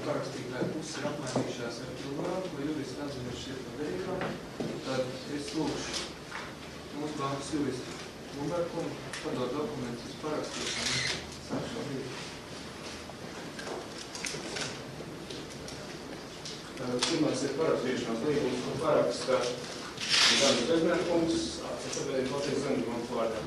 Parakstītāja puses ir apmainījušās ar pilnvaru, ko juristi atzinuši ir par derībām. Tad es lūkšu mūsu bankas juristu Lumberkumu padot dokumentus uz parakstīšanu. Sākšu brīdi. Pirmais ir parakstīšanās līgums, ko paraksta Jānis Bednerkungs, sabiedrība Latvijas Zemes bankas vārdā.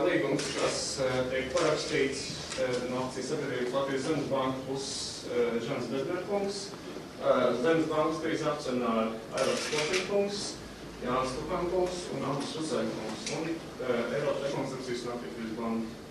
Līgums, kas tiek parakstīts no akcijas sabiedrības Latvijas Zemes banka puses Jānis Bednerkungs, Zemes bankas trīs akcionāri Aivaras Kopiņkungs, Jānis Tukankungs un Andris Rusēnkungs un Eiropas Rekonstrukcijas un attīstības banka.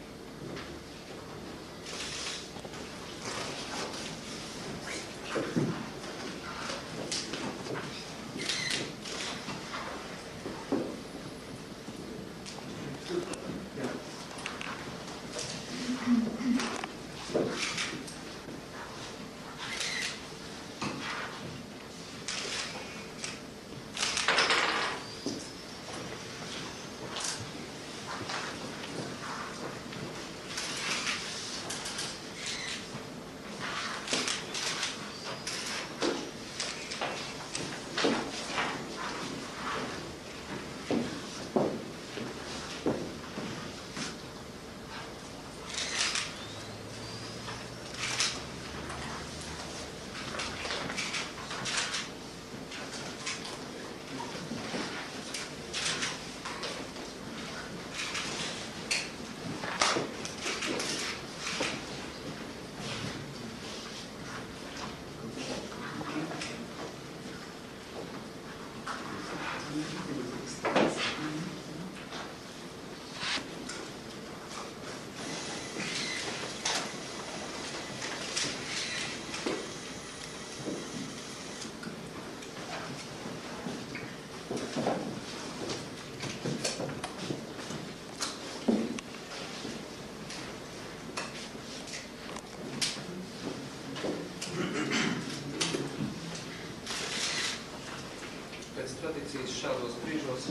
Tradīcijas šādos brīžos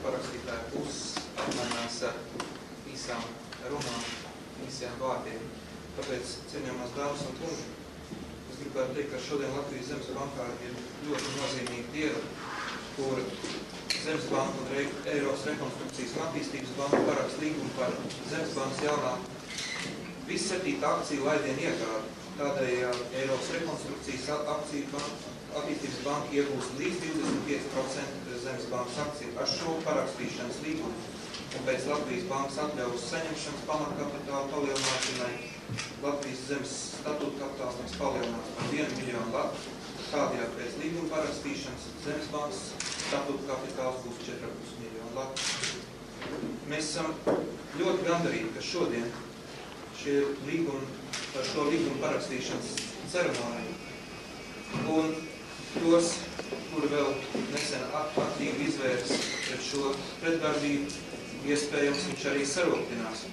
parakstītāja puses apmainās ar īsām runām, īsiem vārdiem. Tāpēc, cienījamās dāmas un kungi, es gribētu teikt, ka šodien Latvijas Zemes bankā ir ļoti nozīmīga diena, kur Zemes banka un Eiropas Rekonstrukcijas un attīstības banka paraksta līgumu par Zemes bankas jaunā visseptītā akciju laidienu iegādi. Tādējādi Eiropas Rekonstrukcijas attīstības banka iegūst līdz 25% Zemes bankas akciju ar šo parakstīšanas līgumu. Un pēc Latvijas bankas atļaus saņemšanas pamatkapitāla palielināšanai Latvijas Zemes statūta kapitāls tiks palielināts par 1 miljonu latu. Tādējādi pēc līguma parakstīšanas Zemes bankas statūta kapitāls būs 4,5 miljonu latu. Mēs esam ļoti gandarīti, ka šodien par šo līgumu parakstīšanas ceremoniju un tos, kuri vēl nesen aktīvi izvērs pret šo pretdarbību, iespējams viņš arī sarūktinās.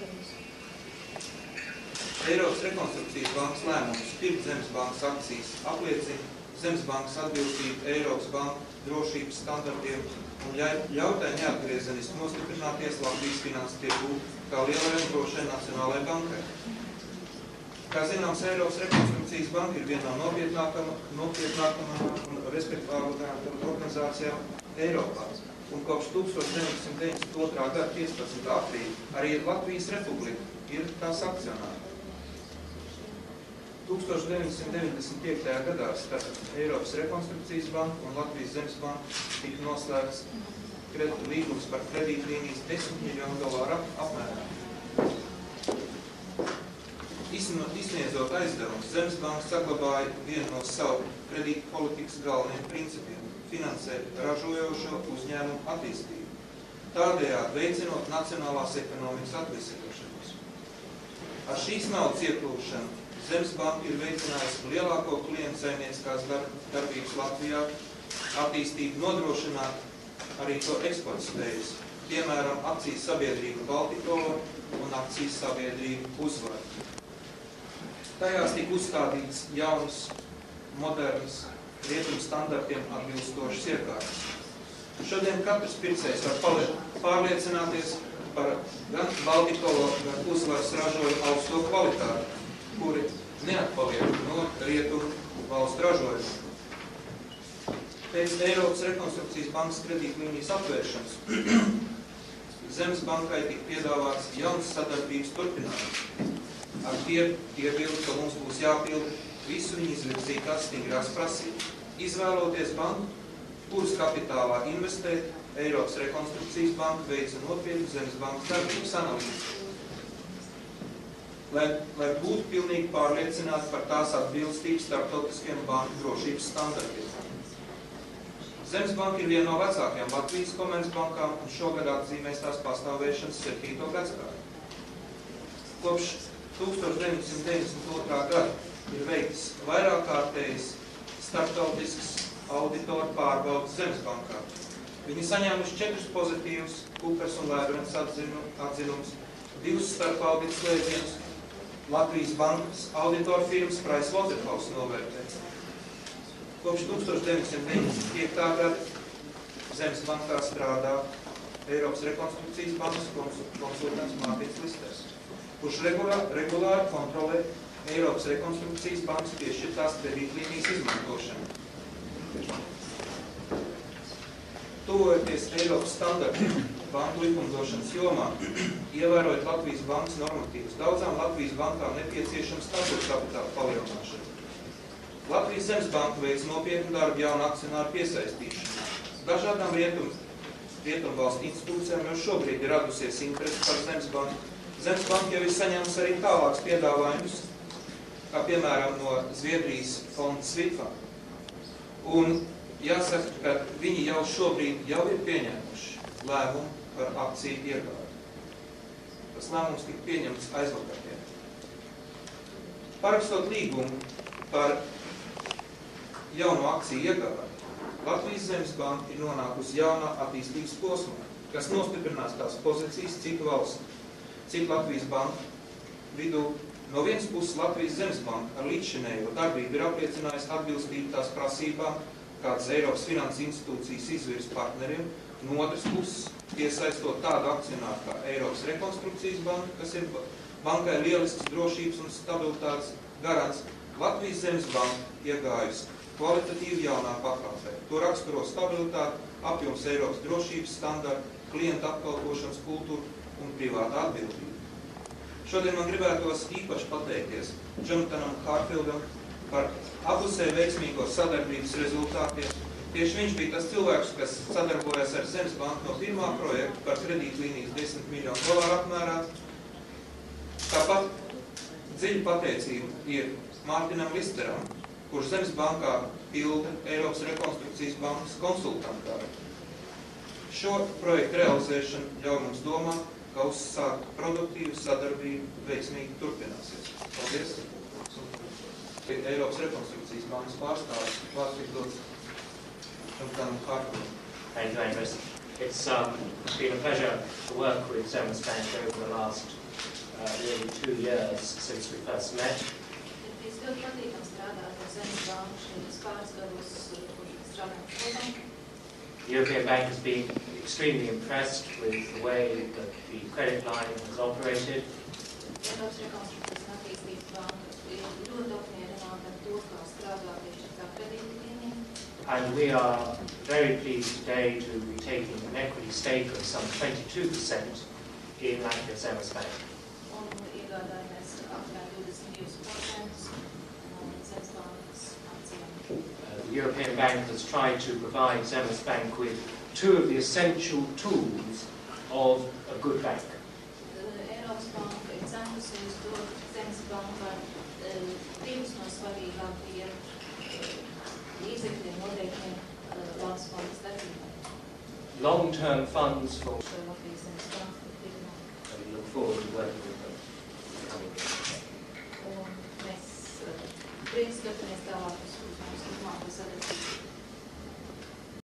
Eiropas Rekonstrukcijas bankas lēmums pirkt Zemes bankas akcijas apliecina Zemes bankas atbilstību Eiropas banku drošības standartiem un ļautai neatgriezeniski nostiprināties Latvijas finanses tirgū kā lielai un drošai nacionālai bankai. Kā zināms, Eiropas Rekonstrukcijas banka ir viena no nopietnākām un respektāvākām organizācijām Eiropā. un kopš 1992. gada 15. aprīļa arī Latvijas Republika ir tās akcionāri. 1995. gadā starp Eiropas Rekonstrukcijas banku un Latvijas Zemes banku tika noslēgts līgums par kredītlīnijas $10 miljonu apmērā. Izsniedzot aizdevumus, Zemes banka saglabāja vienu no savu kredītu politikas galvenajiem principiem – finansēt ražojošo uzņēmumu attīstību, tādējādi veicinot nacionālās ekonomikas atveseļošanos. Ar šīs naudas ieplūšanu Zemes banka ir veicinājusi lielāko klientu saimnieciskās darbības Latvijā, attīstību nodrošināt arī to eksporta spējas, piemēram, akcijas sabiedrība Baltikova un akcijas sabiedrība Uzvara. Tajās tika uzstādīts jaunas, modernas, rietumu standartiem atbilstošas iekārtas. Šodien katrs pircējs var pārliecināties par gan Baltikova, gan Uzvaras ražojumu augsto kvalitāti, kuri neatpaliek no rietumu valstu ražojumu. Pēc Eiropas Rekonstrukcijas bankas kredītlīnijas atvēršanas Zemes bankai tika piedāvāts jauns sadarbības turpinājums. Ar piebildu, ka mums būs jāpilda visu viņu izvirzītās stingrās prasības, izvēloties banku, kuras kapitālā investēt, Eiropas Rekonstrukcijas banka veica nopietnu Zemes bankas darbības analīzi. Lai būtu pilnīgi pārliecināti par tās atbilstību starptautiskiem banku drošības standartiem. Zemes banka ir viena no vecākajām Latvijas komercbankām un šogad atzīmēs tās pastāvēšanas 7. gadsimtu. Kopš 1992. gada ir veikts vairāk kārtējas starptautiskas auditoru pārbaudes Zemes bankā. Viņi saņēmuši 4 pozitīvus Kupers un Lērvens atzinumus, 2 starpaudita slēdzienus, Latvijas bankas auditoru firmas PricewaterhouseCoopers novērtē. Kopš 1995. gada Zemes bankā strādā Eiropas Rekonstrukcijas bankas konsultants Mārtiņš Listers, kurš regulāri kontrolē Eiropas Rekonstrukcijas bankas piešķirtās kredītlīnijas izmantošanu. Tuvojoties Eiropas standartiem banku likumdošanas jomā, ievērojot Latvijas bankas normatīvus, daudzām Latvijas bankām nepieciešama stabila kapitāla palielināšana. Latvijas Zemes banka veic nopietnu darbu jaunu akcionāru piesaistīšanu. Dažādām rietumu valstu institūcijām jau šobrīd ir radusies interesi par Zemes banku. Zemes banka jau ir saņēmusi arī tālākus piedāvājumus, kā piemēram no Zviedrijas fonda Swifa. Un jāsaka, ka viņi jau šobrīd ir pieņēmuši lēmumu par akciju iegādi. Tas lēmums tika pieņemts aizvakartdien. Parakstot līgumu par jauno akciju iegādi, Latvijas Zemes banka ir nonākusi jaunā attīstības posmā, kas nostiprinās tās pozīcijas citu Latvijas banku vidū. No vienas puses Latvijas Zemes banka ar līdzšinējo darbību ir apliecinājusi atbilstību tās prasībām, kādas Eiropas finanses institūcijas izvirs partneriem, no otras puses piesaistot tādu akcionāru kā Eiropas Rekonstrukcijas banka, kas ir bankai lielisks drošības un stabilitātes garants. Latvijas Zemes banka iegājusi kvalitatīvi jaunā pakāpē. To raksturo stabilitāti, apjoms Eiropas drošības standarti, klienta apkalpošanas kultūru un privāta atbildība. Šodien man gribētos īpaši pateikties Jonathanam Harfieldam par apusēju veiksmīgo sadarbības rezultātiem. Tieši viņš bija tas cilvēks, kas sadarbojas ar Zemes banku no pirmā projekta par kredītlīnijas $10 miljonu apmērā. Tāpat dziļa pateicība ir Mārtiņam Listeram, kurš Zemes bankā pilda Eiropas Rekonstrukcijas bankas konsultantu darbu. Šo projektu realizēšanu ļauj mums domāt, ka uzsākt produktīvu sadarbību veiksmīgi turpināsies. Paldies! Eiropas Rekonstrukcijas bankas pārstāvis vārds tiek dots Jonathanam Harfieldam. Thank you, Andres. It's been a pleasure to work with Zemes Bank over the last nearly 2 years since we first met. Ļoti patīkam strādāt ar Zemes banku šajos pāris gados, kurš strādāt kopā. The European Bank has been extremely impressed with the way that the credit line has operated. Eiropas Rekonstrukcijas un attīstības banka ir ļoti apmierināta ar to, kā strādā piešķirtā kredītlīnija. and we are very pleased today to be taking an equity stake of some 22% in Latvia Zemes Bank. Un iegādājamies apmēram 22% no Zemes bankas akcijām. The European Bank has tried to provide Zemes Bank with two of the essential tools of a good bank. Eiropas banka ir centusies dot Zemes bankai divus no svarīgākajiem līdzekļiem noteiktiem labas bankas darbībai. Long-term funds for Latvijas Zemes banka